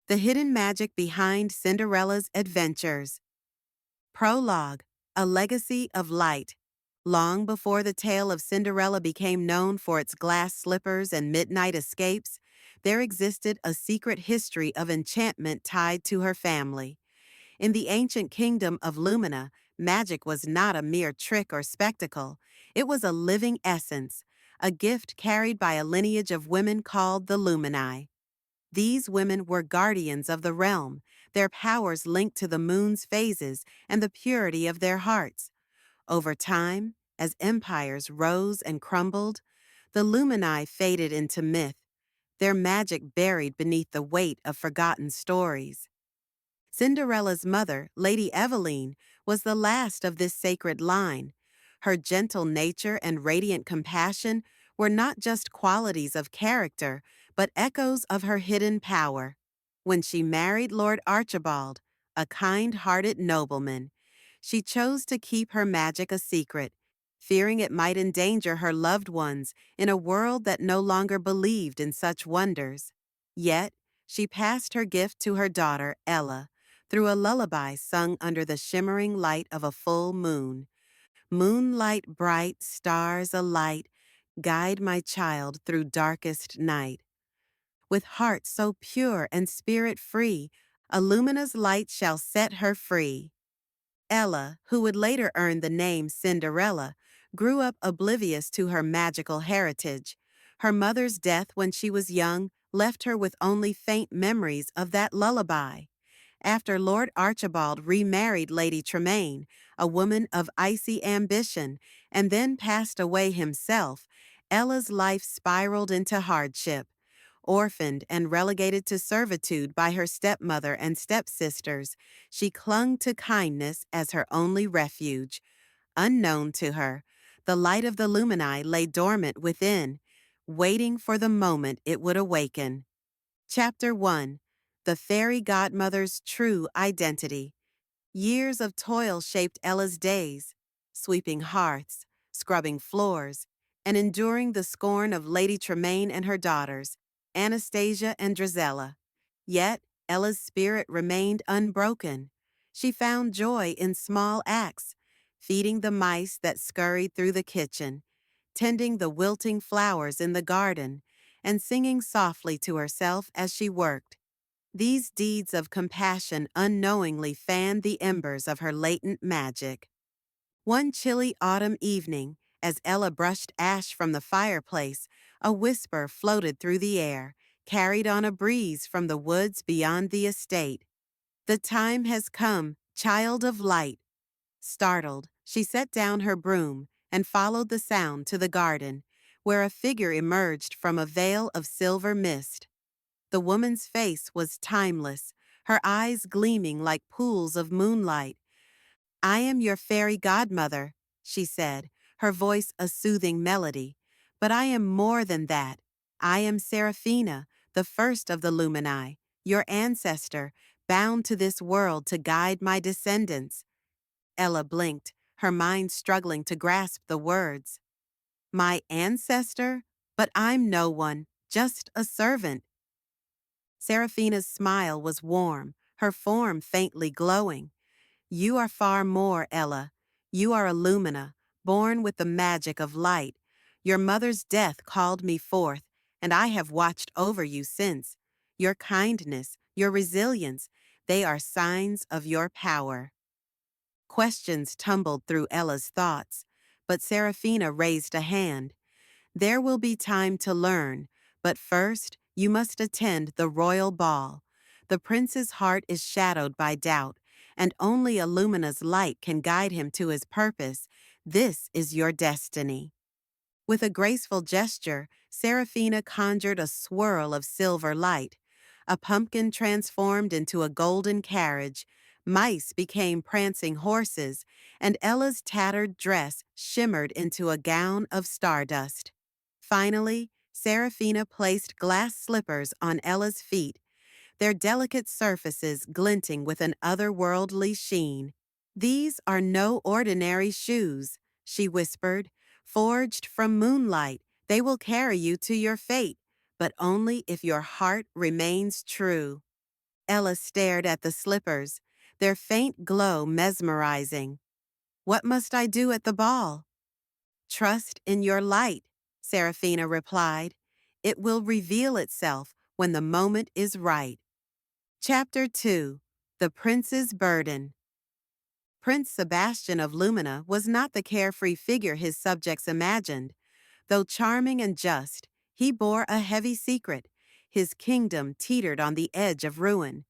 The hidden magic behind Cinderella's adventures. Prologue, a legacy of light. Long before the tale of Cinderella became known for its glass slippers and midnight escapes, there existed a secret history of enchantment tied to her family. In the ancient kingdom of Lumina, magic was not a mere trick or spectacle. It was a living essence, a gift carried by a lineage of women called the Lumini. These women were guardians of the realm, their powers linked to the moon's phases and the purity of their hearts. Over time, as empires rose and crumbled, the Lumini faded into myth, their magic buried beneath the weight of forgotten stories. Cinderella's mother, Lady Eveline, was the last of this sacred line. Her gentle nature and radiant compassion were not just qualities of character, but echoes of her hidden power. When she married Lord Archibald, a kind-hearted nobleman, she chose to keep her magic a secret, fearing it might endanger her loved ones in a world that no longer believed in such wonders. Yet, she passed her gift to her daughter, Ella, through a lullaby sung under the shimmering light of a full moon. Moonlight bright, stars alight, guide my child through darkest night. With heart so pure and spirit free, Illumina's light shall set her free. Ella, who would later earn the name Cinderella, grew up oblivious to her magical heritage. Her mother's death when she was young left her with only faint memories of that lullaby. After Lord Archibald remarried Lady Tremaine, a woman of icy ambition, and then passed away himself, Ella's life spiraled into hardship. Orphaned and relegated to servitude by her stepmother and stepsisters, she clung to kindness as her only refuge. Unknown to her, the light of the Lumini lay dormant within, waiting for the moment it would awaken. Chapter 1. The Fairy Godmother's True Identity. Years of toil shaped Ella's days, sweeping hearths, scrubbing floors, and enduring the scorn of Lady Tremaine and her daughters, Anastasia and Drizella. Yet, Ella's spirit remained unbroken. She found joy in small acts, feeding the mice that scurried through the kitchen, tending the wilting flowers in the garden, and singing softly to herself as she worked. These deeds of compassion unknowingly fanned the embers of her latent magic. One chilly autumn evening, as Ella brushed ash from the fireplace, a whisper floated through the air, carried on a breeze from the woods beyond the estate. "The time has come, child of light." Startled, she set down her broom and followed the sound to the garden, where a figure emerged from a veil of silver mist. The woman's face was timeless, her eyes gleaming like pools of moonlight. "I am your fairy godmother," she said, her voice a soothing melody. "But I am more than that. I am Seraphina, the first of the Lumini, your ancestor, bound to this world to guide my descendants." Ella blinked, her mind struggling to grasp the words. "My ancestor? But I'm no one, just a servant." Seraphina's smile was warm, her form faintly glowing. "You are far more, Ella. You are a Lumina, born with the magic of light. Your mother's death called me forth, and I have watched over you since. Your kindness, your resilience, they are signs of your power." Questions tumbled through Ella's thoughts, but Seraphina raised a hand. "There will be time to learn, but first you must attend the royal ball. The prince's heart is shadowed by doubt, and only Illumina's light can guide him to his purpose. This is your destiny." With a graceful gesture, Seraphina conjured a swirl of silver light. A pumpkin transformed into a golden carriage, mice became prancing horses, and Ella's tattered dress shimmered into a gown of stardust. Finally, Seraphina placed glass slippers on Ella's feet, their delicate surfaces glinting with an otherworldly sheen. "These are no ordinary shoes," she whispered. "Forged from moonlight, they will carry you to your fate, but only if your heart remains true." Ella stared at the slippers, their faint glow mesmerizing. What must I do at the ball? Trust in your light, Seraphina replied. It will reveal itself when the moment is right. Chapter 2. The Prince's Burden. Prince Sebastian of Lumina was not the carefree figure his subjects imagined. Though charming and just, he bore a heavy secret. His kingdom teetered on the edge of ruin.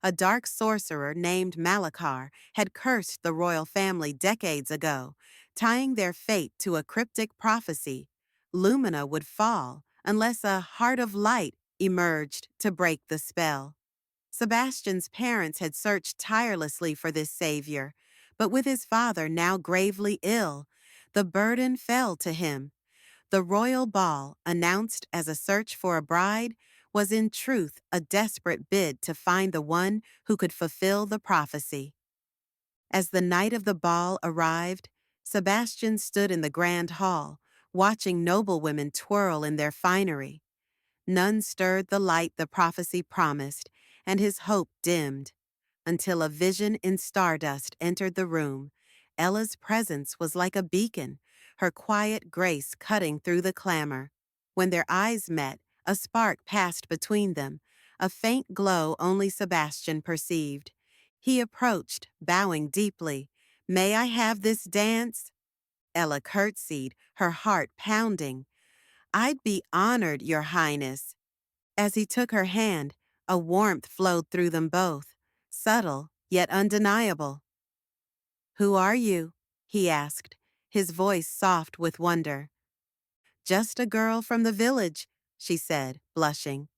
A dark sorcerer named Malachar had cursed the royal family decades ago, tying their fate to a cryptic prophecy. Lumina would fall unless a heart of light emerged to break the spell. Sebastian's parents had searched tirelessly for this savior, but with his father now gravely ill, the burden fell to him. The royal ball, announced as a search for a bride, was in truth a desperate bid to find the one who could fulfill the prophecy. As the night of the ball arrived, Sebastian stood in the grand hall, watching noblewomen twirl in their finery. None stirred the light the prophecy promised, and his hope dimmed. Until a vision in stardust entered the room. Ella's presence was like a beacon, her quiet grace cutting through the clamor. When their eyes met, a spark passed between them, a faint glow only Sebastian perceived. He approached, bowing deeply. "May I have this dance?" Ella curtsied, her heart pounding. "I'd be honored, Your Highness." As he took her hand, a warmth flowed through them both, subtle yet undeniable. "Who are you?" he asked, his voice soft with wonder. "Just a girl from the village," she said, blushing.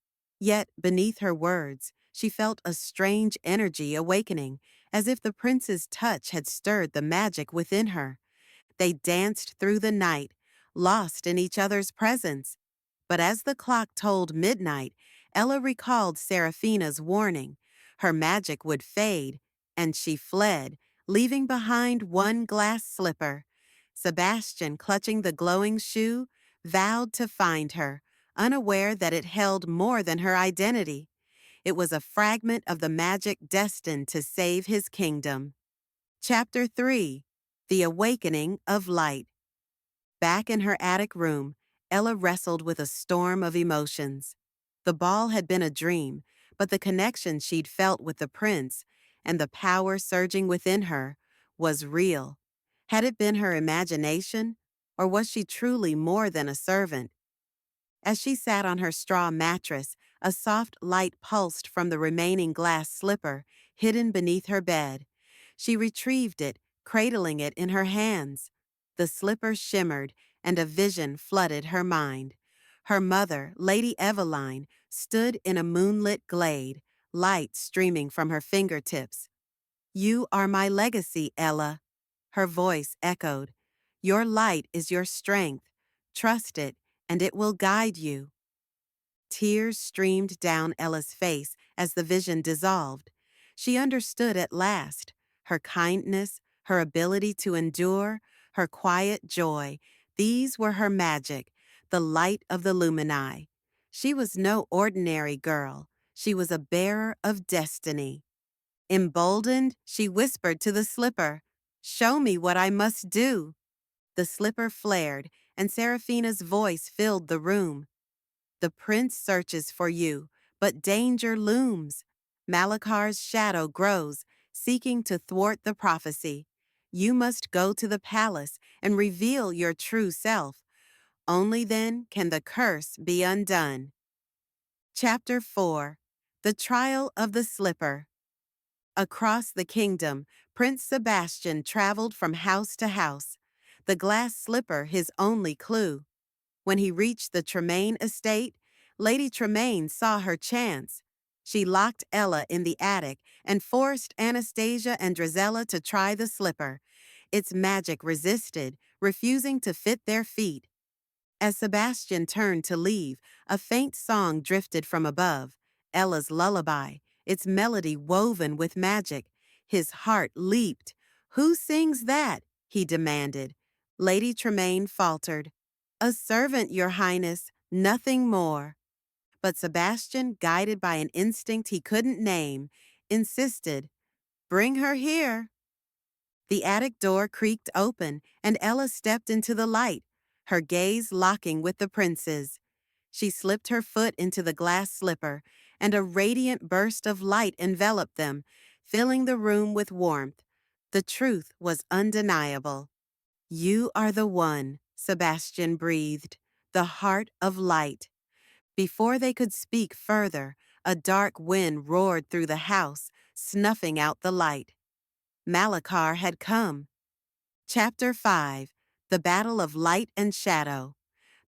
Yet, beneath her words, she felt a strange energy awakening, as if the prince's touch had stirred the magic within her. They danced through the night, lost in each other's presence. But as the clock told midnight, Ella recalled Seraphina's warning. Her magic would fade, and she fled, leaving behind one glass slipper. Sebastian, clutching the glowing shoe, vowed to find her, unaware that it held more than her identity. It was a fragment of the magic destined to save his kingdom. Chapter 3. The Awakening of Light. Back in her attic room, Ella wrestled with a storm of emotions. The ball had been a dream, but the connection she'd felt with the prince and the power surging within her was real. Had it been her imagination, or was she truly more than a servant? As she sat on her straw mattress, a soft light pulsed from the remaining glass slipper hidden beneath her bed. She retrieved it, cradling it in her hands. The slipper shimmered, and a vision flooded her mind. Her mother, Lady Eveline, stood in a moonlit glade, light streaming from her fingertips. "You are my legacy, Ella." Her voice echoed. "Your light is your strength. Trust it, and it will guide you." Tears streamed down Ella's face as the vision dissolved. She understood at last. Her kindness, her ability to endure, her quiet joy, these were her magic, the light of the Lumini. She was no ordinary girl. She was a bearer of destiny. Emboldened, she whispered to the slipper, "Show me what I must do." The slipper flared, and Seraphina's voice filled the room. "The prince searches for you, but danger looms. Malachar's shadow grows, seeking to thwart the prophecy. You must go to the palace and reveal your true self. Only then can the curse be undone." Chapter 4. The Trial of the Slipper. Across the kingdom, Prince Sebastian traveled from house to house, the glass slipper his only clue. When he reached the Tremaine estate, Lady Tremaine saw her chance. She locked Ella in the attic and forced Anastasia and Drizella to try the slipper. Its magic resisted, refusing to fit their feet. As Sebastian turned to leave, a faint song drifted from above, Ella's lullaby, its melody woven with magic. His heart leaped. "Who sings that?" he demanded. Lady Tremaine faltered. "A servant, Your Highness, nothing more." But Sebastian, guided by an instinct he couldn't name, insisted, "Bring her here." The attic door creaked open, and Ella stepped into the light, her gaze locking with the prince's. She slipped her foot into the glass slipper, and a radiant burst of light enveloped them, filling the room with warmth. The truth was undeniable. "You are the one," Sebastian breathed, "the heart of light." Before they could speak further, a dark wind roared through the house, snuffing out the light. Malachar had come. Chapter 5. The Battle of Light and Shadow.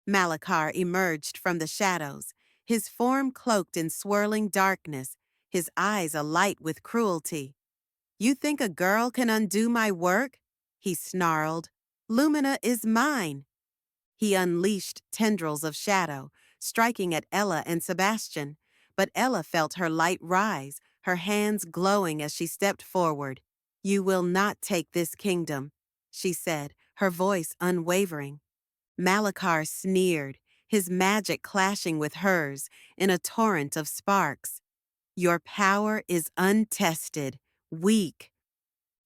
Malachar emerged from the shadows, his form cloaked in swirling darkness, his eyes alight with cruelty. "You think a girl can undo my work?" he snarled. "Lumina is mine." He unleashed tendrils of shadow, striking at Ella and Sebastian, but Ella felt her light rise, her hands glowing as she stepped forward. "You will not take this kingdom," she said, her voice unwavering. Malachar sneered, his magic clashing with hers in a torrent of sparks. "Your power is untested, weak."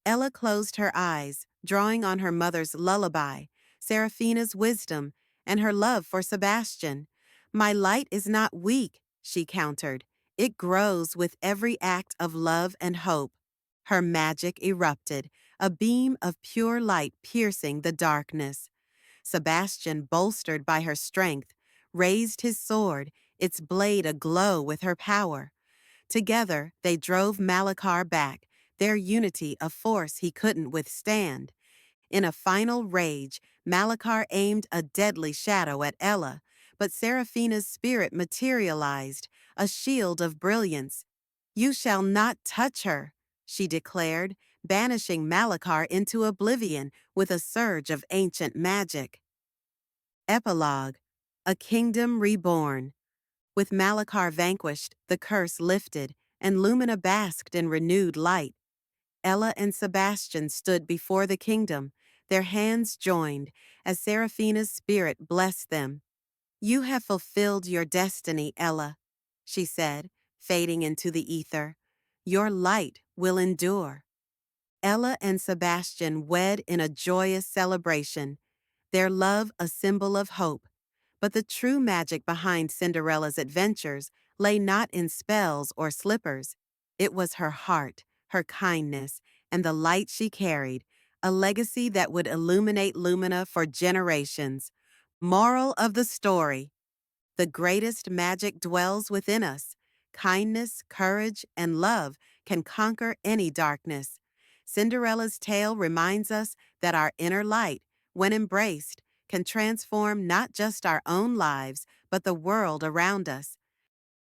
Ella closed her eyes, drawing on her mother's lullaby, Seraphina's wisdom, and her love for Sebastian. "My light is not weak," she countered. "It grows with every act of love and hope." Her magic erupted, a beam of pure light piercing the darkness. Sebastian, bolstered by her strength, raised his sword, its blade aglow with her power. Together, they drove Malachar back, their unity a force he couldn't withstand. In a final rage, Malachar aimed a deadly shadow at Ella, but Seraphina's spirit materialized, a shield of brilliance. "You shall not touch her," she declared, banishing Malachar into oblivion with a surge of ancient magic. Epilogue. A Kingdom Reborn. With Malachar vanquished, the curse lifted, and Lumina basked in renewed light. Ella and Sebastian stood before the kingdom, their hands joined, as Seraphina's spirit blessed them. "You have fulfilled your destiny, Ella," she said, fading into the ether. "Your light will endure." Ella and Sebastian wed in a joyous celebration, their love a symbol of hope. But the true magic behind Cinderella's adventures lay not in spells or slippers. It was her heart, her kindness, and the light she carried, a legacy that would illuminate Lumina for generations. Moral of the story: the greatest magic dwells within us. Kindness, courage, and love can conquer any darkness. Cinderella's tale reminds us that our inner light, when embraced, can transform not just our own lives, but the world around us.